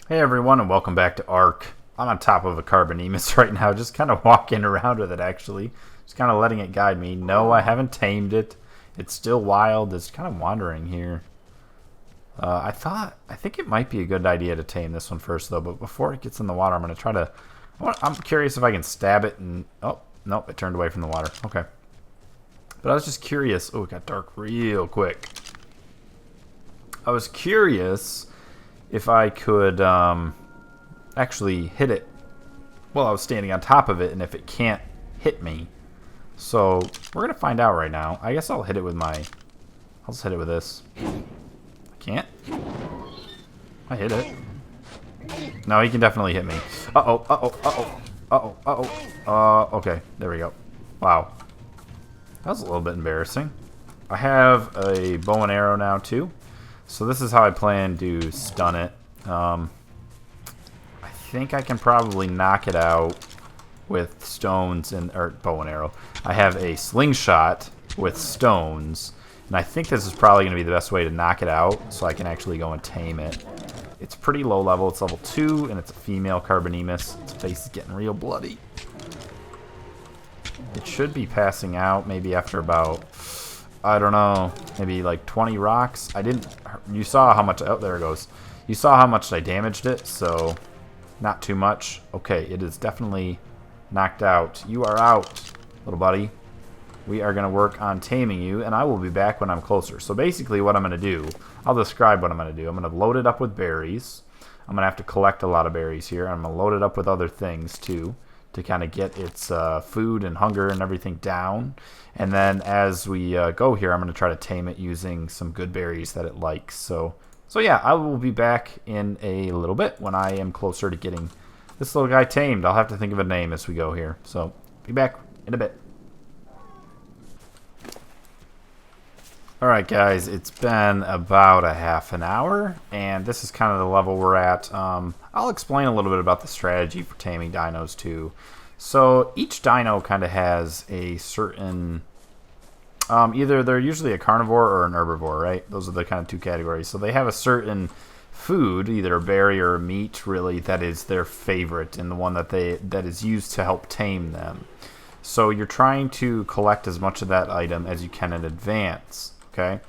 Hey everyone, and welcome back to ARK. I'm on top of a Carbonemys right now, just kind of walking around with it actually. Just kind of letting it guide me. No, I haven't tamed it. It's still wild. It's kind of wandering here. I think it might be a good idea to tame this one first though, but before it gets in the water, I'm going to try to... I'm curious if I can stab it and... Oh, nope, it turned away from the water. Okay. But I was just curious. Oh, it got dark real quick. I was curious if I could actually hit it while I was standing on top of it, and if it can't hit me. So we're gonna find out right now. I guess I'll hit it with my... I'll just hit it with this. I can't? I hit it. No, he can definitely hit me. Uh-oh, uh-oh, uh-oh, uh-oh, uh-oh. Okay, there we go. Wow. That was a little bit embarrassing. I have a bow and arrow now, too. So this is how I plan to stun it. I think I can probably knock it out with stones or bow and arrow. I have a slingshot with stones, and I think this is probably going to be the best way to knock it out so I can actually go and tame it. It's pretty low level. It's level 2, and it's a female Carbonemys. Its face is getting real bloody. It should be passing out maybe after about... I don't know, maybe like 20 rocks. You saw how much, oh, there it goes. You saw how much I damaged it, so not too much. Okay, it is definitely knocked out. You are out, little buddy. We are going to work on taming you, and I will be back when I'm closer. So basically what I'm going to do, I'll describe what I'm going to do. I'm going to load it up with berries. I'm going to have to collect a lot of berries here. I'm going to load it up with other things, too, to kind of get its food and hunger and everything down. And then as we go here, I'm going to try to tame it using some good berries that it likes. So yeah, I will be back in a little bit when I am closer to getting this little guy tamed. I'll have to think of a name as we go here. So be back in a bit. Alright guys, it's been about a half an hour, and this is kind of the level we're at. I'll explain a little bit about the strategy for taming dinos too. So each dino kind of has a certain... either they're usually a carnivore or an herbivore, right? Those are the kind of two categories. So they have a certain food, either a berry or a meat, really, that is their favorite and the one that is used to help tame them. So you're trying to collect as much of that item as you can in advance. Okay.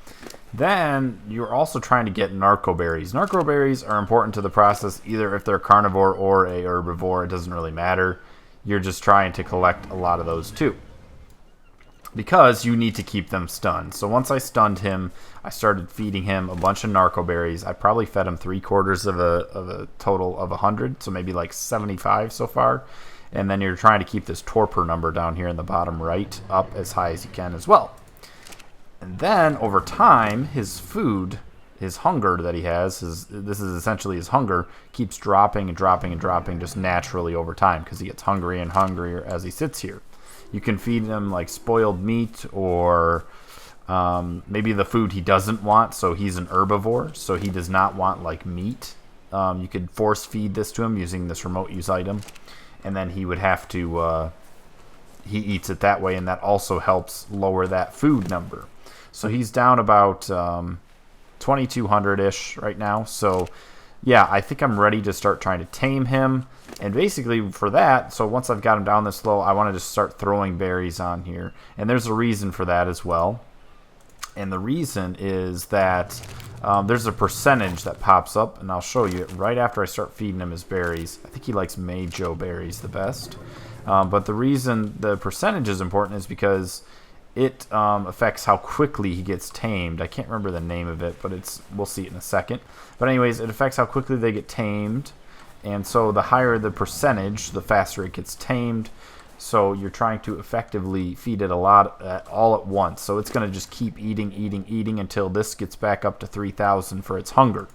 Then you're also trying to get narco berries. Narco berries are important to the process, either if they're carnivore or a herbivore. It doesn't really matter. You're just trying to collect a lot of those too, because you need to keep them stunned. So once I stunned him, I started feeding him a bunch of narco berries. I probably fed him 3/4 of a total of 100, so maybe like 75 so far. And then you're trying to keep this torpor number down here in the bottom right up as high as you can as well. And then over time, his food, his hunger that he has, this is essentially his hunger, keeps dropping and dropping and dropping just naturally over time because he gets hungrier and hungrier as he sits here. You can feed him like spoiled meat or maybe the food he doesn't want. So he's an herbivore, so he does not want like meat. You could force feed this to him using this remote use item, and then he would have to... he eats it that way, and that also helps lower that food number. So he's down about 2,200-ish right now. So yeah, I think I'm ready to start trying to tame him. And basically for that, so once I've got him down this low, I want to just start throwing berries on here. And there's a reason for that as well. And the reason is that there's a percentage that pops up, and I'll show you it right after I start feeding him his berries. I think he likes Majo berries the best. But the reason the percentage is important is because it affects how quickly he gets tamed. I can't remember the name of it, but we'll see it in a second. But anyways, it affects how quickly they get tamed. And so the higher the percentage, the faster it gets tamed. So you're trying to effectively feed it a lot all at once. So it's going to just keep eating until this gets back up to 3,000 for its hunger.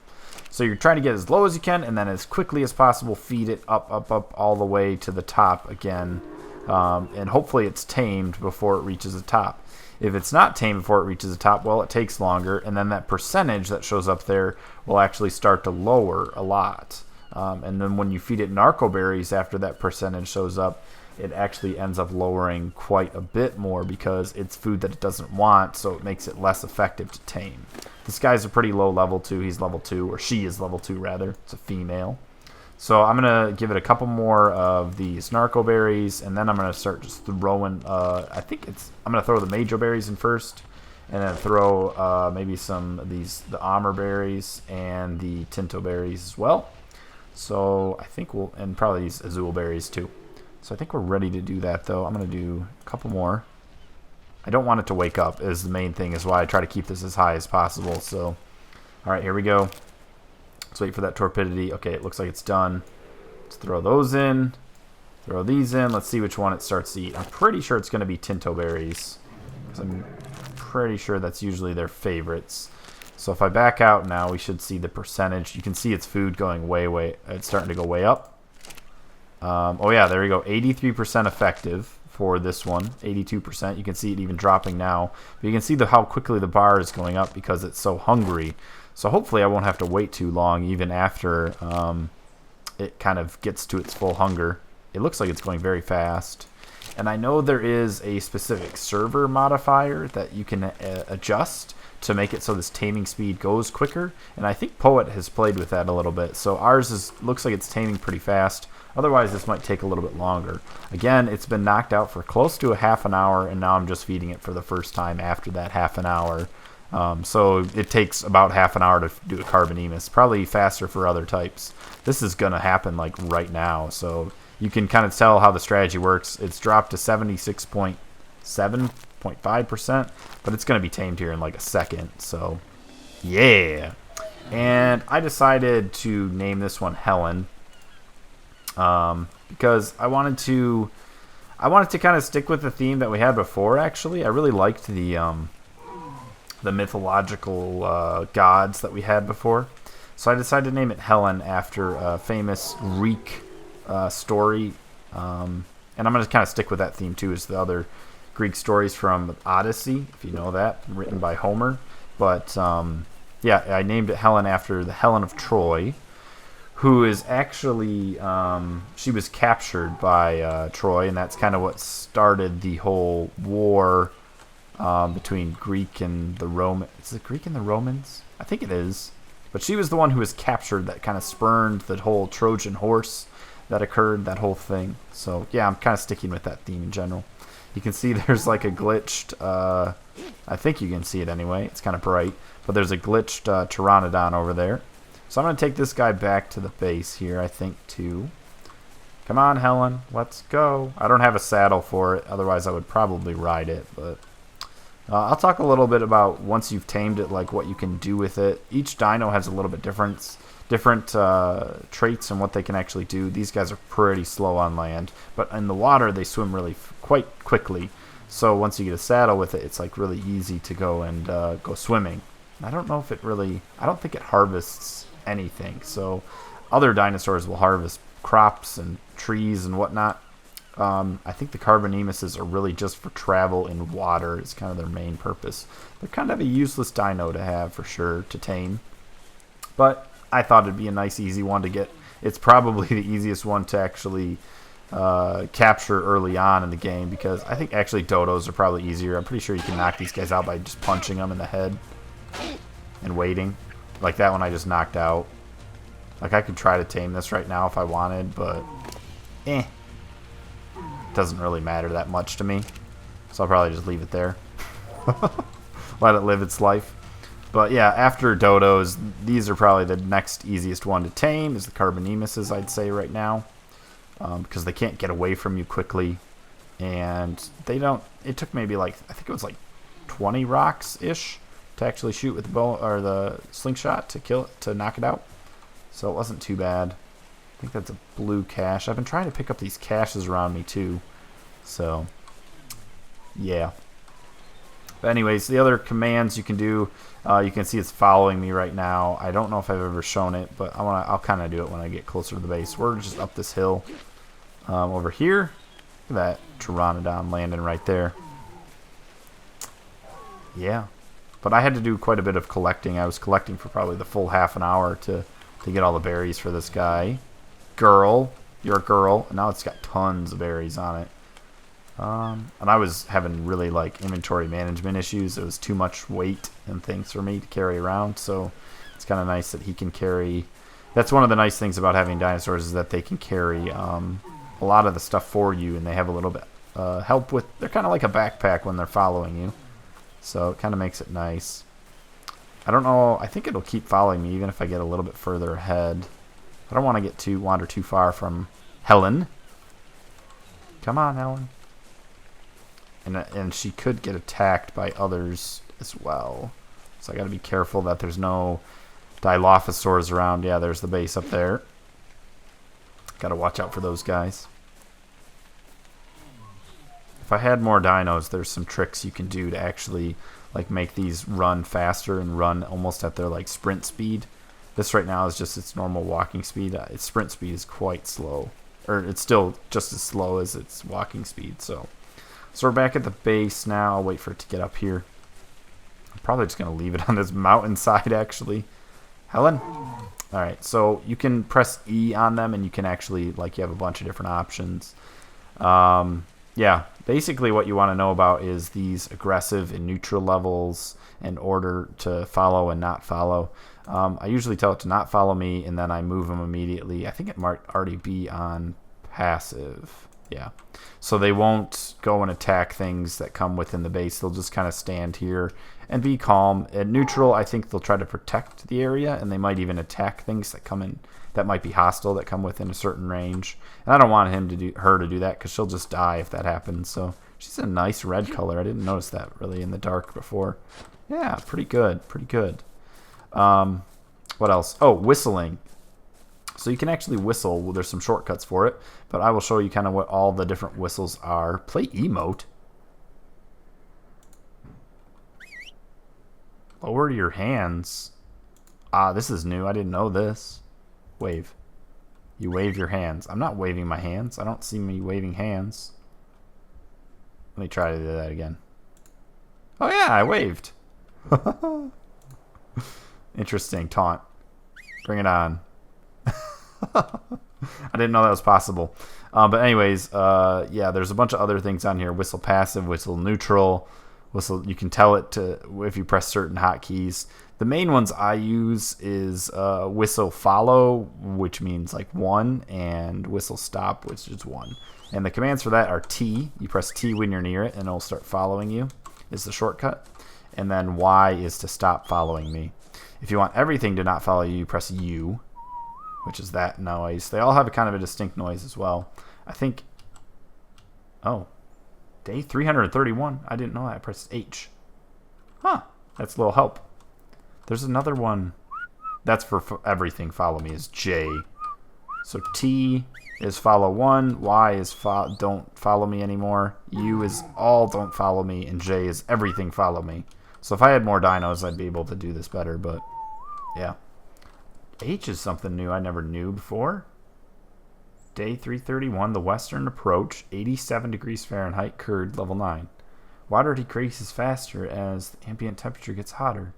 So you're trying to get as low as you can, and then as quickly as possible feed it up all the way to the top again. And hopefully it's tamed before it reaches the top. If it's not tamed before it reaches the top, well, it takes longer, and then that percentage that shows up there will actually start to lower a lot. And then when you feed it narco berries after that percentage shows up, it actually ends up lowering quite a bit more because it's food that it doesn't want, so it makes it less effective to tame. This guy's a pretty low level too. He's level 2, or she is level 2 rather. It's a female. So I'm going to give it a couple more of these narco berries, and then I'm going to start just throwing, I'm going to throw the majo berries in first, and then throw maybe some of the armor berries and the tinto berries as well. So I think and probably these azul berries too. So I think we're ready to do that though. I'm going to do a couple more. I don't want it to wake up is the main thing, is why I try to keep this as high as possible. So, all right, here we go. Let's wait for that torpidity. Okay, it looks like it's done. Let's throw those in. Throw these in. Let's see which one it starts to eat. I'm pretty sure it's going to be tinto berries, because I'm pretty sure that's usually their favorites. So if I back out now, we should see the percentage. You can see its food going it's starting to go way up. Oh yeah, there we go. 83% effective for this one. 82%. You can see it even dropping now. But you can see how quickly the bar is going up because it's so hungry. So hopefully I won't have to wait too long even after it kind of gets to its full hunger. It looks like it's going very fast. And I know there is a specific server modifier that you can adjust to make it so this taming speed goes quicker. And I think Poet has played with that a little bit. So ours looks like it's taming pretty fast. Otherwise, this might take a little bit longer. Again, it's been knocked out for close to a half an hour, and now I'm just feeding it for the first time after that half an hour. So it takes about half an hour to do a Carbonemys. Probably faster for other types. This is going to happen like right now. So you can kind of tell how the strategy works. It's dropped to 76.7.5%, but it's going to be tamed here in like a second. So yeah. And I decided to name this one Helen. Because I wanted to kind of stick with the theme that we had before. Actually, I really liked the mythological gods that we had before, so I decided to name it Helen after a famous Greek story. And I'm going to kind of stick with that theme too, as the other Greek stories from Odyssey, if you know that, written by Homer. But yeah, I named it Helen after the Helen of Troy, who is actually, she was captured by Troy, and that's kind of what started the whole war between Greek and the Roman. Is it Greek and the Romans? I think it is. But she was the one who was captured that kind of spurned the whole Trojan horse that occurred, that whole thing. So yeah, I'm kind of sticking with that theme in general. You can see there's like a glitched, I think you can see it anyway, it's kind of bright, but there's a glitched Pteranodon over there. So I'm going to take this guy back to the base here, I think, too. Come on, Helen. Let's go. I don't have a saddle for it. Otherwise, I would probably ride it. But I'll talk a little bit about, once you've tamed it, like what you can do with it. Each dino has a little bit different traits and what they can actually do. These guys are pretty slow on land. But in the water, they swim really quite quickly. So once you get a saddle with it, it's like really easy to go and go swimming. I don't know if it really... I don't think it harvests anything. So other dinosaurs will harvest crops and trees and whatnot. I think the Carbonemys are really just for travel in water. It's kind of their main purpose. They're kind of a useless dino to have for sure, to tame. But I thought it'd be a nice easy one to get. It's probably the easiest one to actually capture early on in the game, because I think actually dodos are probably easier. I'm pretty sure you can knock these guys out by just punching them in the head and waiting. Like that one I just knocked out. Like I could try to tame this right now if I wanted, but it doesn't really matter that much to me. So I'll probably just leave it there. Let it live its life. But yeah, after dodos, these are probably the next easiest one to tame, is the Carbonemys, I'd say right now. Because they can't get away from you quickly. And they don't... It took maybe like, I think it was like 20 rocks-ish to actually shoot with the bow or the slingshot to kill it, to knock it out. So it wasn't too bad. I think that's a blue cache. I've been trying to pick up these caches around me too. So yeah. But anyways, the other commands you can do, you can see it's following me right now. I don't know if I've ever shown it, but I'll kind of do it when I get closer to the base. We're just up this hill over here. Look at that Pteranodon landing right there. Yeah. But I had to do quite a bit of collecting. I was collecting for probably the full half an hour to get all the berries for this guy. Girl. You're a girl. And now it's got tons of berries on it. And I was having really like inventory management issues. It was too much weight and things for me to carry around. So it's kind of nice that he can carry That's one of the nice things about having dinosaurs is that they can carry a lot of the stuff for you, and they have a little bit help with. They're kind of like a backpack when they're following you, so it kind of makes it nice. I don't know. I think it'll keep following me even if I get a little bit further ahead. I don't want to wander too far from Helen. Come on, Helen. And she could get attacked by others as well. So I got to be careful that there's no Dilophosaurs around. Yeah, there's the base up there. Got to watch out for those guys. If I had more dinos, there's some tricks you can do to actually like make these run faster and run almost at their like sprint speed. This right now is just its normal walking speed. Its sprint speed is quite slow. Or it's still just as slow as its walking speed. So we're back at the base now. I'll wait for it to get up here. I'm probably just going to leave it on this mountainside, actually. Helen? Alright, so you can press E on them, and you can actually, like, you have a bunch of different options. Yeah, basically what you want to know about is these aggressive and neutral levels in order to follow and not follow. I usually tell it to not follow me, and then I move them immediately. I think it might already be on passive. Yeah. So they won't go and attack things that come within the base. They'll just kind of stand here and be calm. At neutral, I think they'll try to protect the area, and they might even attack things that come in that might be hostile that come within a certain range. And I don't want her to do that because she'll just die if that happens. So she's a nice red color. I didn't notice that really in the dark before. Yeah, pretty good. Pretty good. What else? Oh, whistling. So you can actually whistle. Well, there's some shortcuts for it, but I will show you kind of what all the different whistles are. Play emote. Lower your hands. Ah, this is new. I didn't know this. Wave. You wave your hands. I'm not waving my hands. I don't see me waving hands. Let me try to do that again. Oh yeah, I waved. Interesting. Taunt. Bring it on. I didn't know that was possible. But anyways, yeah, there's a bunch of other things on here. Whistle passive, whistle neutral, whistle. You can tell it to if you press certain hotkeys. The main ones I use is whistle follow, which means like 1, and whistle stop, which is 1. And the commands for that are T. You press T when you're near it, and it'll start following you. Is the shortcut. And then Y is to stop following me. If you want everything to not follow you, you press U, which is that noise. They all have a kind of a distinct noise as well. I think... Oh. Day 331. I didn't know that. I pressed H. Huh. That's a little help. There's another one. That's for everything. Follow me is J. So T is follow 1. Y is don't follow me anymore. U is all don't follow me. And J is everything follow me. So if I had more dinos, I'd be able to do this better. But yeah. H is something new I never knew before. Day 331, the Western Approach, 87 degrees Fahrenheit, Kurd, level 9. Water decreases faster as the ambient temperature gets higher.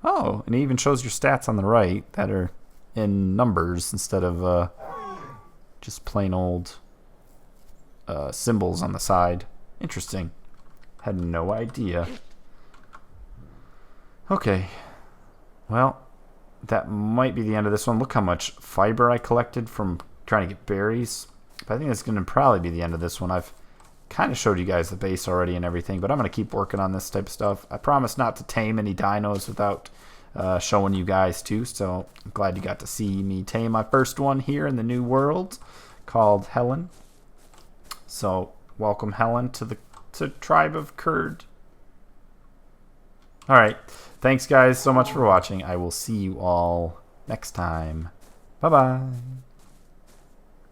Oh, and it even shows your stats on the right that are in numbers instead of just plain old symbols on the side. Interesting. Had no idea. Okay. Well, that might be the end of this one. Look how much fiber I collected from trying to get berries. But I think that's going to probably be the end of this one. I've kind of showed you guys the base already and everything, but I'm going to keep working on this type of stuff. I promise not to tame any dinos without showing you guys too, so I'm glad you got to see me tame my first one here in the new world called Helen. So welcome Helen to the tribe of Kurd. Alright, thanks guys so much for watching. I will see you all next time. Bye-bye.